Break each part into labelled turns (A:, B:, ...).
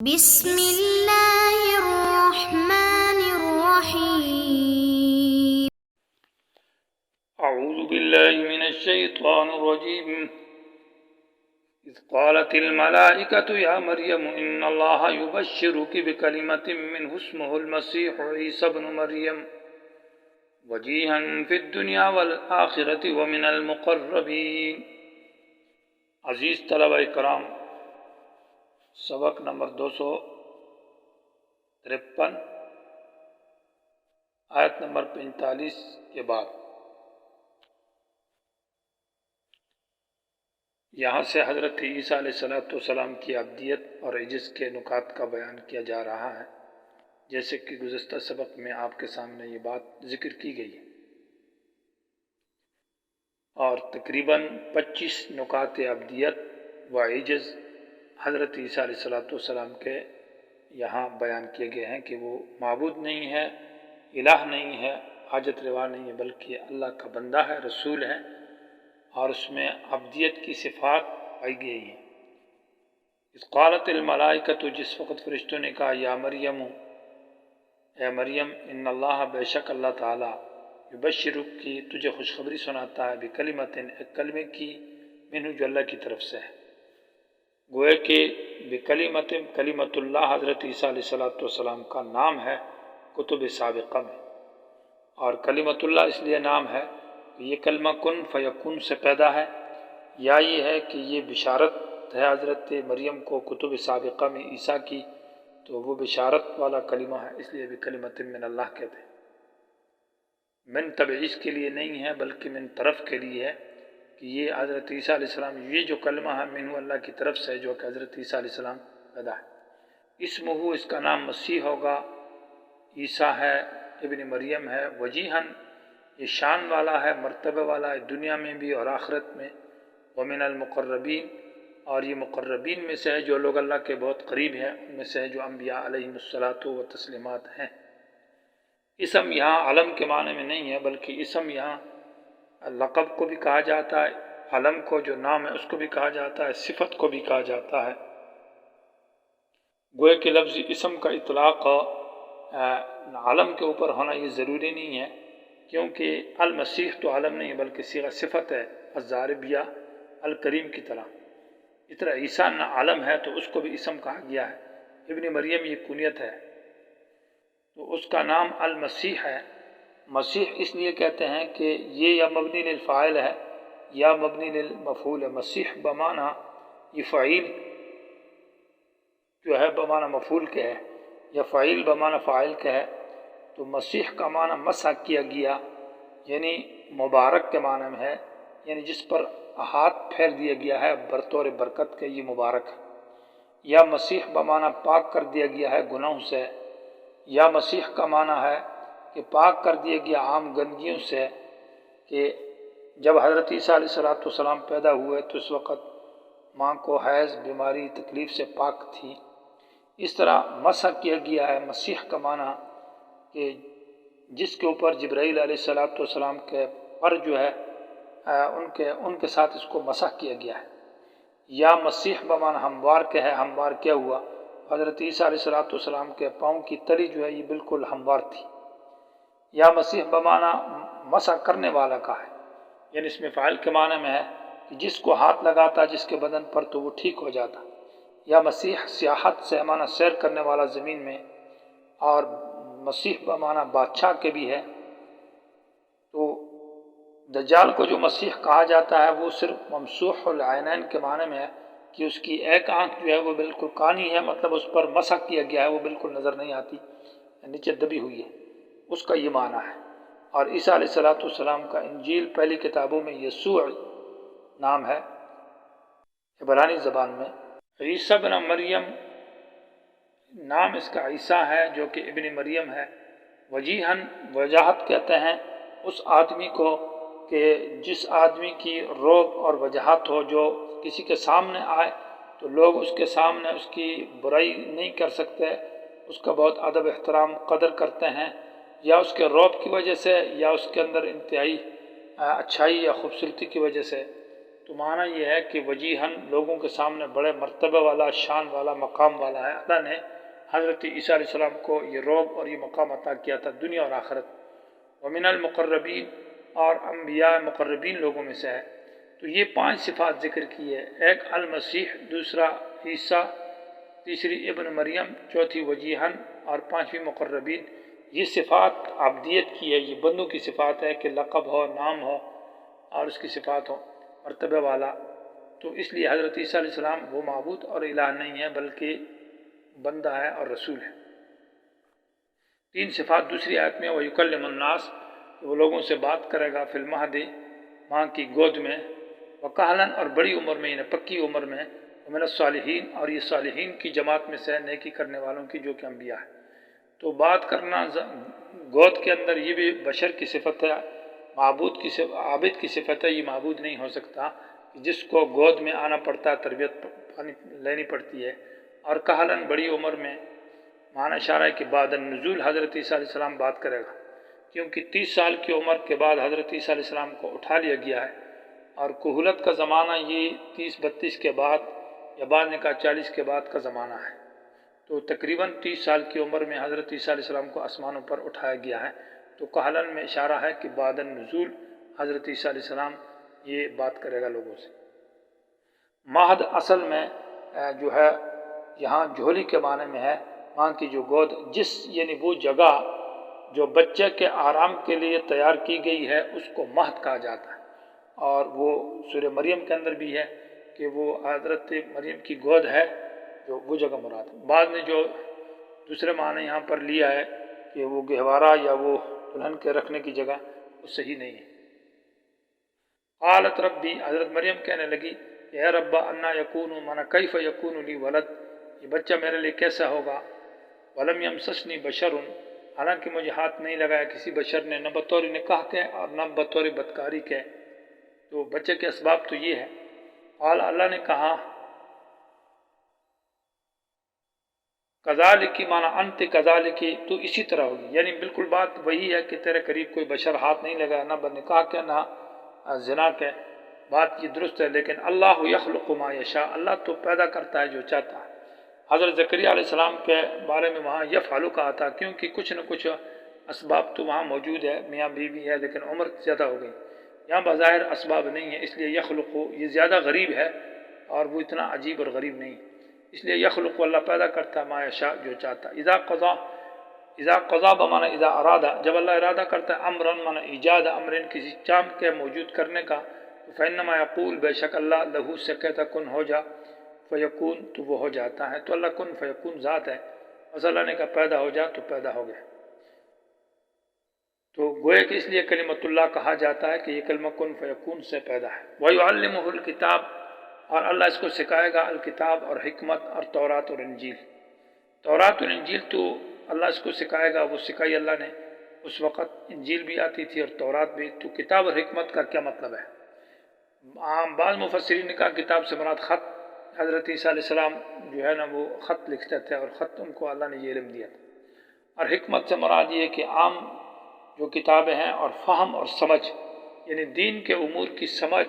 A: بسم الله الرحمن الرحيم.
B: أعوذ بالله من الشيطان الرجيم. إذ قالت الملائكة يا مريم إن الله يبشرك بكلمة منه اسمه المسيح عيسى ابن مريم وجيها في الدنيا والآخرة ومن المقربين. عزیز طلبہ کرام، سبق نمبر 253 آیت نمبر 45 کے بعد یہاں سے حضرت عیسیٰ علیہ السلام کی عبدیت اور عجز کے نکات کا بیان کیا جا رہا ہے، جیسے کہ گزشتہ سبق میں آپ کے سامنے یہ بات ذکر کی گئی ہے، اور تقریباً 25 نکات عبدیت و عجز حضرت عیسیٰ علیہ السلام کے یہاں بیان کیے گئے ہیں کہ وہ معبود نہیں ہے، الہ نہیں ہے، حاجت روا نہیں ہے، بلکہ اللہ کا بندہ ہے، رسول ہے، اور اس میں عبدیت کی صفات پائی گئی ہیں۔ اس قالت الملائکۃ، جس وقت فرشتوں نے کہا یا مریم، اے مریم، ان اللہ، بے شک اللہ تعالیٰ، یبشرک کی تجھے خوشخبری سناتا ہے، بکلمۃ، ایک کلمے کی، منہ جو اللہ کی طرف سے ہے۔ گوئے کہ بکلمۃ، کلمۃ اللہ حضرت عیسیٰ علیہ السلام کا نام ہے کتب سابقہ میں، اور کلمۃ اللہ اس لیے نام ہے کہ یہ کلمہ کن فیکون سے پیدا ہے، یا یہ ہے کہ یہ بشارت ہے حضرت مریم کو کتب سابقہ میں عیسیٰ کی، تو وہ بشارت والا کلمہ ہے، اس لیے بھی کلمۃ من اللہ کہتے ہیں۔ من تبعیض کے لیے نہیں ہے، بلکہ من طرف کے لیے ہے کہ یہ حضرت عیسیٰ علیہ السلام، یہ جو کلمہ ہے منہ اللہ کی طرف سے، جو کہ حضرت عیسیٰ علیہ السلام پیدا ہے۔ اسمہ، اس کا نام مسیح ہوگا، عیسیٰ ہے، ابن مریم ہے، وجیہن، یہ شان والا ہے، مرتبہ والا ہے، دنیا میں بھی اور آخرت میں، ومن المقربین، اور یہ مقربین میں سے ہے، جو لوگ اللہ کے بہت قریب ہیں، ان میں سے ہے جو انبیاء علیہم الصلاۃ و تسلیمات ہیں۔ اسم یہاں علم کے معنی میں نہیں ہے، بلکہ اسم یہاں لقب کو بھی کہا جاتا ہے، علم کو جو نام ہے اس کو بھی کہا جاتا ہے، صفت کو بھی کہا جاتا ہے۔ گوئے کہ لفظ اسم کا اطلاق علم کے اوپر ہونا یہ ضروری نہیں ہے، کیونکہ المسیح تو علم نہیں ہے بلکہ صیغہ صفت ہے، الزاربیہ الکریم کی طرح۔ اس طرح عیسیٰ نہ علم ہے تو اس کو بھی اسم کہا گیا ہے، ابن مریم یہ کنیت ہے، تو اس کا نام المسیح ہے۔ مسیح اس لیے کہتے ہیں کہ یہ یا مبنی للفاعل ہے یا مبنی للمفعول ہے۔ مسیح بمعنی، یہ فعیل جو ہے بمعنی مفعول کے ہے، یا فعیل بمعنی فاعل کے ہے، تو مسیح کا معنی مسح کیا گیا، یعنی مبارک کے معنی میں ہے، یعنی جس پر ہاتھ پھیر دیا گیا ہے بطور برکت کے، یہ مبارک ہے۔ یا مسیح بمعنی پاک کر دیا گیا ہے گناہوں سے، یا مسیح کا معنی ہے کہ پاک کر دیا گیا عام گندگیوں سے، کہ جب حضرت عیسیٰ علیہ السلام پیدا ہوئے تو اس وقت ماں کو حیض، بیماری، تکلیف سے پاک تھی۔ اس طرح مسح کیا گیا ہے، مسیح کا معنی کہ جس کے اوپر جبرائیل علیہ السلام کے پر جو ہے ان کے ساتھ اس کو مسح کیا گیا ہے۔ یا مسیح بمعنی ہموار کے ہے، ہموار کیا ہوا، حضرت عیسیٰ علیہ السلام کے پاؤں کی تلی جو ہے یہ بالکل ہموار تھی۔ یا مسیح بمعنی مسح کرنے والا کا ہے، یعنی اس میں فاعل کے معنی میں ہے کہ جس کو ہاتھ لگاتا جس کے بدن پر تو وہ ٹھیک ہو جاتا۔ یا مسیح سیاحت سے معنی سیر کرنے والا زمین میں، اور مسیح بمعنی بادشاہ کے بھی ہے۔ تو دجال کو جو مسیح کہا جاتا ہے وہ صرف ممسوح العینین کے معنی میں ہے کہ اس کی ایک آنکھ جو ہے وہ بالکل کانی ہے، مطلب اس پر مسح کیا گیا ہے، وہ بالکل نظر نہیں آتی، نیچے دبی ہوئی ہے، اس کا یہ معنی ہے۔ اور عیسیٰ علیہ السلام کا انجیل پہلی کتابوں میں یسوع نام ہے عبرانی زبان میں۔ عیسیٰ بن مریم نام اس کا عیسیٰ ہے جو کہ ابن مریم ہے۔ وجیہن، وجاہت کہتے ہیں اس آدمی کو کہ جس آدمی کی رعب اور وجاہت ہو، جو کسی کے سامنے آئے تو لوگ اس کے سامنے اس کی برائی نہیں کر سکتے، اس کا بہت ادب احترام قدر کرتے ہیں، یا اس کے رعب کی وجہ سے یا اس کے اندر انتہائی اچھائی یا خوبصورتی کی وجہ سے، تو معنی یہ ہے کہ وجیہن لوگوں کے سامنے بڑے مرتبہ والا، شان والا، مقام والا ہے۔ اللہ نے حضرت عیسیٰ علیہ السلام کو یہ رعب اور یہ مقام عطا کیا تھا دنیا اور آخرت۔ ومن المقربین، اور انبیاء مقربین لوگوں میں سے ہے۔ تو یہ 5 صفات ذکر کی ہے، ایک المسیح، دوسرا عیسیٰ، تیسری ابن مریم، چوتھی وجیہن، اور 5ویں مقربین۔ یہ صفات عبدیت کی ہے، یہ بندوں کی صفات ہے کہ لقب ہو، نام ہو اور اس کی صفات ہو مرتبہ والا۔ تو اس لیے حضرت عیسیٰ علیہ السلام وہ معبود اور الہ نہیں ہے بلکہ بندہ ہے اور رسول ہے۔ 3 صفات دوسری آیت میں، وَيُكَلِّمُ النَّاسَ، کہ وہ لوگوں سے بات کرے گا، فی المہد، ماں کی گود میں، وَكَهْلًا، اور بڑی عمر میں یعنی پکی عمر میں، وَمِنَ الصَّالِحِينَ، اور یہ صالحین کی جماعت میں سے، نیکی کرنے والوں کی جو کہ انبیاء ہے۔ تو بات کرنا گود کے اندر یہ بھی بشر کی صفت ہے، معبود کی صفت، عابد کی صفت ہے، یہ معبود نہیں ہو سکتا جس کو گود میں آنا پڑتا ہے، تربیت لینی پڑتی ہے۔ اور کہلن، بڑی عمر میں، معنی اشارہ ہے کہ بعد النزول حضرت عیسیٰ علیہ السلام بات کرے گا، کیونکہ 30 سال کی عمر کے بعد حضرت عیسیٰ علیہ السلام کو اٹھا لیا گیا ہے، اور کہولت کا زمانہ یہ 30-32 کے بعد، یا بعد نے کہا 40 کے بعد کا زمانہ ہے۔ تو تقریباً 30 سال کی عمر میں حضرت عیسیٰ علیہ السلام کو آسمانوں پر اٹھایا گیا ہے۔ تو کہلن میں اشارہ ہے کہ بعد النزول حضرت عیسیٰ علیہ السلام یہ بات کرے گا لوگوں سے۔ مہد اصل میں جو ہے یہاں جھولی کے معنی میں ہے، ماں کی جو گود، جس یعنی وہ جگہ جو بچے کے آرام کے لیے تیار کی گئی ہے اس کو مہد کہا جاتا ہے۔ اور وہ سورہ مریم کے اندر بھی ہے کہ وہ حضرت مریم کی گود ہے، جو وہ جگہ مراد ہے۔ بعد میں جو دوسرے معنی یہاں پر لیا ہے کہ وہ گہوارہ یا وہ دلہن کے رکھنے کی جگہ، وہ صحیح نہیں ہے۔ قالت ربی، حضرت مریم کہنے لگی کہ اے ربا انا یکون، مانا کیف یکون لی ولد، یہ بچہ میرے لیے کیسا ہوگا، ولم یمسسنی بشر، حالانکہ مجھے ہاتھ نہیں لگایا کسی بشر نے، نہ بطور نکاح کے اور نہ بطور بدکاری کے۔ تو بچے کے اسباب تو یہ ہے۔ قال، اللہ نے کہا، کذالک، مانا انت کذالک، تو اسی طرح ہوگی، یعنی بالکل بات وہی ہے کہ تیرے قریب کوئی بشر ہاتھ نہیں لگایا، نہ بنکاح کے نہ زنا کے، بات یہ درست ہے۔ لیکن اللہ یخلق ما یشاء، اللہ تو پیدا کرتا ہے جو چاہتا ہے۔ حضرت زکریا علیہ السلام کے بارے میں وہاں یفعل کہا تھا، کیونکہ کچھ نہ کچھ اسباب تو وہاں موجود ہے، میاں بیوی ہے لیکن عمر زیادہ ہو گئی، یہاں بظاہر اسباب نہیں ہے، اس لیے یخلق یہ زیادہ غریب ہے اور وہ اتنا عجیب اور غریب نہیں، اس لیے یخلق اللہ پیدا کرتا ہے ما یشاء جو چاہتا ہے۔ اذا قضا بمانا اذا ارادہ، جب اللہ ارادہ کرتا ہے، امرن مانا ایجاد امرن، کسی چام کے موجود کرنے کا، فانما یقول، بے شک اللہ، لہو سے کہتا کن ہو جا، فیکون تو وہ ہو جاتا ہے۔ تو اللہ کن فیکون ذات ہے، بس اللہ نے کہا پیدا ہو جا تو پیدا ہو گیا۔ تو گویا کہ اس لیے کلمۃ اللہ کہا جاتا ہے کہ یہ کلمہ کن فیکون سے پیدا ہے۔ وَيُعَلِّمُهُ الْكِتَابَ، اور اللہ اس کو سکھائے گا الکتاب اور حکمت اور تورات اور انجیل۔ تورات اور انجیل تو اللہ اس کو سکھائے گا، وہ سکھائی اللہ نے، اس وقت انجیل بھی آتی تھی اور تورات بھی۔ تو کتاب اور حکمت کا کیا مطلب ہے؟ بعض مفسرین نے کہا کتاب سے مراد خط، حضرت عیسیٰ علیہ السلام جو ہے نا وہ خط لکھتے تھے اور خط ان کو اللہ نے یہ علم دیا تھا۔ اور حکمت سے مراد یہ ہے کہ عام جو کتابیں ہیں، اور فہم اور سمجھ، یعنی دین کے امور کی سمجھ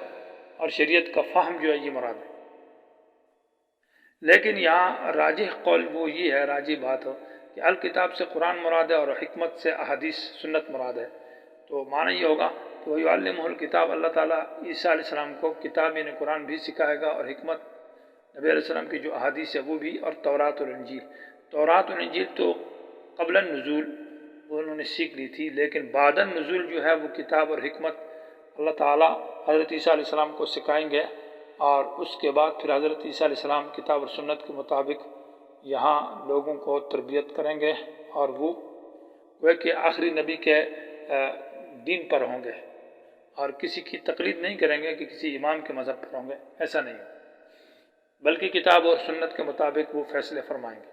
B: اور شریعت کا فہم جو ہے یہ مراد ہے۔ لیکن یہاں راجح قول وہ یہ ہے، راجح بات ہو کہ الکتاب سے قرآن مراد ہے اور حکمت سے احادیث سنت مراد ہے۔ تو معنی یہ ہوگا کہ وَيُعَلِّمُهُ الْكِتَابَ، اللہ تعالیٰ عیسیٰ علیہ السلام کو کتاب یعنی قرآن بھی سکھائے گا، اور حکمت نبی علیہ السلام کی جو احادیث ہے وہ بھی، اور تورات اور انجیل۔ تورات اور انجیل تو قبل النزول وہ انہوں نے سیکھ لی تھی، لیکن بعد النزول جو ہے وہ کتاب اور حکمت اللہ تعالیٰ حضرت عیسیٰ علیہ السلام کو سکھائیں گے، اور اس کے بعد پھر حضرت عیسیٰ علیہ السلام کتاب اور سنت کے مطابق یہاں لوگوں کو تربیت کریں گے، اور وہ کہ آخری نبی کے دین پر ہوں گے، اور کسی کی تقلید نہیں کریں گے کہ کسی امام کے مذہب پر ہوں گے، ایسا نہیں ہے، بلکہ کتاب اور سنت کے مطابق وہ فیصلے فرمائیں گے۔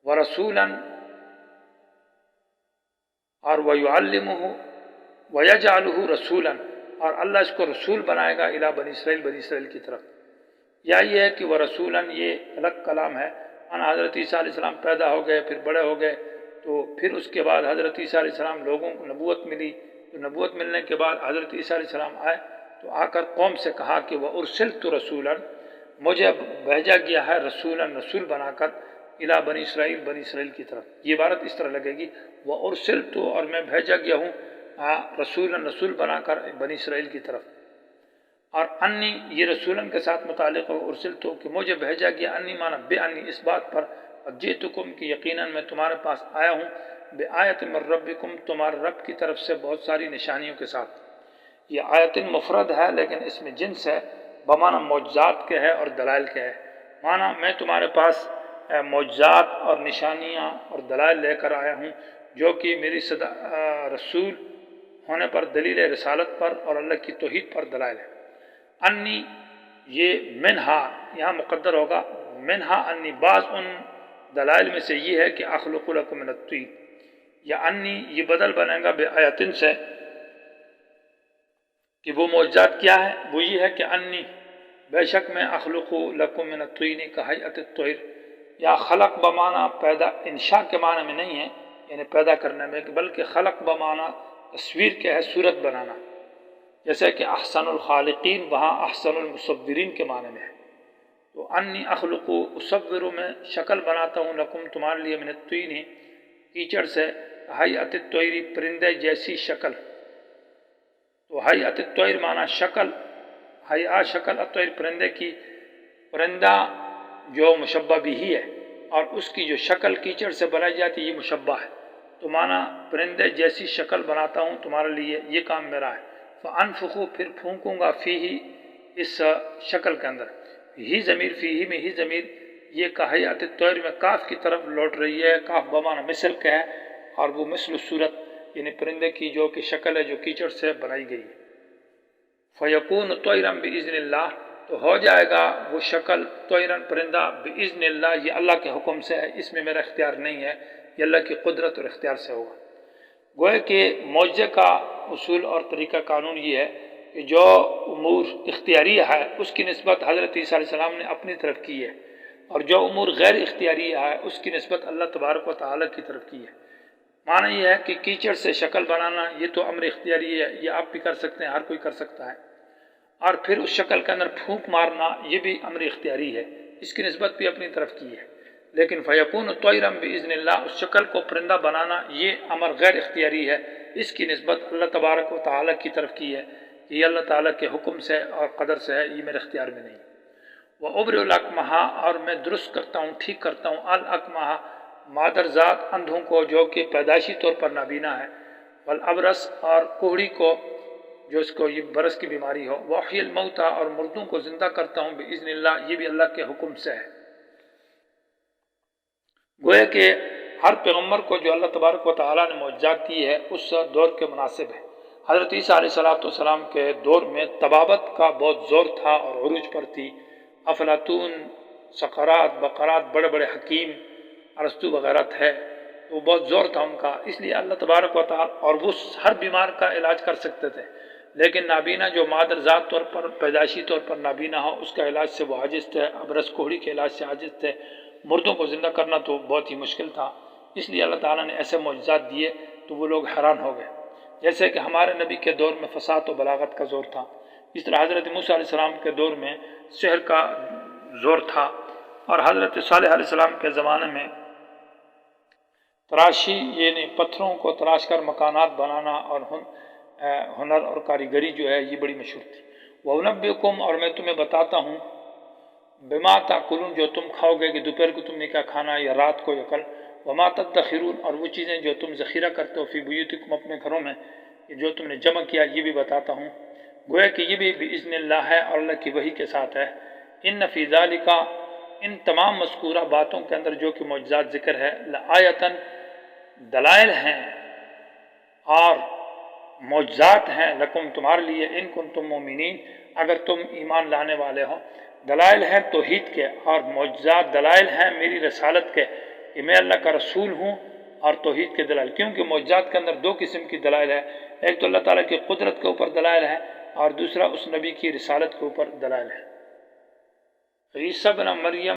B: وَرَسُولًا، اور وَيُعَلِّمُهُ وَيَجْعَلُهُ رَسُولًا، اور اللہ اس کو رسول بنائے گا الی بنی اسرائیل، بنی اسرائیل کی طرف۔ یا یہ ہے کہ وَرَسُولًا یہ الگ کلام ہے، حضرت عیسیٰ علیہ السلام پیدا ہو گئے، پھر بڑے ہو گئے، تو پھر اس کے بعد حضرت عیسیٰ علیہ السلام لوگوں کو نبوت ملی، تو نبوت ملنے کے بعد حضرت عیسیٰ علیہ السلام آئے، تو آ کر قوم سے کہا کہ وہ ارسلت رسولا، مجھے بھیجا گیا ہے رسول بنا کر الی بنی اسرائیل کی طرف. یہ عبارت اس طرح لگے گی وہ ارسلت، اور میں بھیجا گیا ہوں رسول بنا کر بنی اسرائیل کی طرف. اور انی یہ رسولن کے ساتھ متعلق ہو ارسلت کہ مجھے بھیجا گیا، انی مانا بے انی اس بات پر، جئتکم کہ یقیناً میں تمہارے پاس آیا ہوں، بآیت من ربکم تمہارے رب کی طرف سے بہت ساری نشانیوں کے ساتھ. یہ آیت مفرد ہے لیکن اس میں جنس ہے، بمانا معجزات کے ہے اور دلائل کے ہے. مانا میں تمہارے پاس معجزات اور نشانیاں اور دلائل لے کر آیا ہوں جو کہ میری رسول ہونے پر، دلیل رسالت پر اور اللہ کی توحید پر دلائل ہے. انی یہ منہا یہاں مقدر ہوگا، منہا انی بعض ان دلائل میں سے یہ ہے کہ اخلق لکم من الطین، یا انی یہ بدل بنے گا بے آیتن سے کہ وہ معجزات کیا ہے، وہ یہ ہے کہ انی بے شک میں اخلق لکم من الطین کہیئت الطیر، یا خلق بمانا پیدا انشاء کے معنی میں نہیں ہے یعنی پیدا کرنے میں، بلکہ خلق بمانا تصویر کے ہے، صورت بنانا، جیسے کہ احسن الخالقین وہاں احسن المصورین کے معنی میں ہے. تو انی اخلق اصور میں شکل بناتا ہوں لکم تمہارے لیے من الطین کیچڑ سے، ہیئت الطیر پرندے جیسی شکل. تو ہیئت الطیر معنی شکل، ہیئا شکل، الطیر پرندے کی، پرندہ جو مشبہ بھی ہے اور اس کی جو شکل کیچڑ سے بنائی جاتی ہے یہ مشبہ ہے. تو معنی پرندے جیسی شکل بناتا ہوں تمہارے لیے، یہ کام میرا ہے. فانفخو پھر پھونکوں گا فیہی اس شکل کے اندر. ہی ضمیر فیہی میں ہی ضمیر یہ کہیئت الطیر میں کاف کی طرف لوٹ رہی ہے. کاف بمانا مثل کا ہے اور وہ مثل صورت یعنی پرندے کی جو کہ شکل ہے جو کیچڑ سے بنائی گئی ہے. فیکون طیرا باذن اللہ تو ہو جائے گا وہ شکل طیرا پرندہ باذن اللہ، یہ اللہ کے حکم سے ہے، اس میں میرا اختیار نہیں ہے، یہ اللہ کی قدرت اور اختیار سے ہوگا. گویا کہ معجزے کا اصول اور طریقہ قانون یہ ہے کہ جو امور اختیاریہ ہے اس کی نسبت حضرت عیسیٰ علیہ السلام نے اپنی طرف کی ہے، اور جو امور غیر اختیاریہ ہے اس کی نسبت اللہ تبارک و تعالیٰ کی طرف کی ہے. معنی یہ ہے کہ کیچڑ سے شکل بنانا یہ تو امر اختیاری ہے، یہ آپ بھی کر سکتے ہیں، ہر کوئی کر سکتا ہے. اور پھر اس شکل کے اندر پھونک مارنا یہ بھی امر اختیاری ہے، اس کی نسبت بھی اپنی طرف کی ہے. لیکن فیکون طیرا باذن اللہ اس شکل کو پرندہ بنانا یہ امر غیر اختیاری ہے، اس کی نسبت اللہ تبارک و تعالیٰ کی طرف کی ہے کہ یہ اللہ تعالیٰ کے حکم سے اور قدر سے ہے، یہ میرے اختیار میں نہیں. وَأُبْرِئُ الْأَكْمَحَ اور میں درست کرتا ہوں، ٹھیک کرتا ہوں، الْأَكْمَحَ مادر ذات اندھوں کو جو کہ پیدائشی طور پر نابینا ہے، والابرس اور کوہڑی کو جو اس کو یہ برس کی بیماری ہو، وَأُحْيِي الْمَوْتَى اور مردوں کو زندہ کرتا ہوں بِإِذْنِ اللہ، یہ بھی اللہ کے حکم سے ہے. گویا کہ ہر پیغمبر کو جو اللہ تبارک و تعالیٰ نے معجزات دی ہے اس دور کے مناسب ہے. حضرت عیسیٰ علیہ السلام کے دور میں طبابت کا بہت زور تھا اور عروج پر تھی. افلاطون، سقراط، بقرات، بڑے بڑے حکیم، ارسطو وغیرہ تھے، تو بہت زور تھا ان کا، اس لیے اللہ تبارک و تعالیٰ، اور وہ ہر بیمار کا علاج کر سکتے تھے. لیکن نابینا جو مادر ذات طور پر پیدائشی طور پر نابینا ہو اس کا علاج سے وہ عاجز تھے، ابرس کوہڑی کے علاج سے عاجز تھے. مردوں کو زندہ کرنا تو بہت ہی مشکل تھا، اس لیے اللہ تعالیٰ نے ایسے معجزات دیے تو وہ لوگ حیران ہو گئے. جیسے کہ ہمارے نبی کے دور میں فصاحت و بلاغت کا زور تھا، اس طرح حضرت موسیٰ علیہ السلام کے دور میں سحر کا زور تھا، اور حضرت صالح علیہ السلام کے زمانے میں تراشی یعنی پتھروں کو تراش کر مکانات بنانا اور ہنر اور کاریگری جو ہے یہ بڑی مشہور تھی. وَأُنَبِّئُكُمْ اور میں تمہیں بتاتا ہوں، بما تاکلون جو تم کھاؤ گے، کہ دوپہر کو تم نے کیا کھانا یا رات کو یا کل، وما تدخرون اور وہ چیزیں جو تم ذخیرہ کرتے ہو، فی بیوتکم اپنے گھروں میں، جو تم نے جمع کیا، یہ بھی بتاتا ہوں. گویا کہ یہ بھی باذن اللہ ہے اور اللہ کی وحی کے ساتھ ہے. ان فی ذالک ان تمام مذکورہ باتوں کے اندر جو کہ معجزات ذکر ہے، لآیتن دلائل ہیں اور معجزات ہیں، لکم تمہارے لیے، ان کنتم مومنین اگر تم ایمان لانے والے ہو. دلائل ہیں توحید کے اور معجزات دلائل ہیں میری رسالت کے کہ میں اللہ کا رسول ہوں، اور توحید کے دلائل، کیونکہ معجزات کے اندر دو قسم کی دلائل ہے، ایک تو اللہ تعالیٰ کی قدرت کے اوپر دلائل ہے اور دوسرا اس نبی کی رسالت کے اوپر دلائل ہے. عیسیٰ بن مریم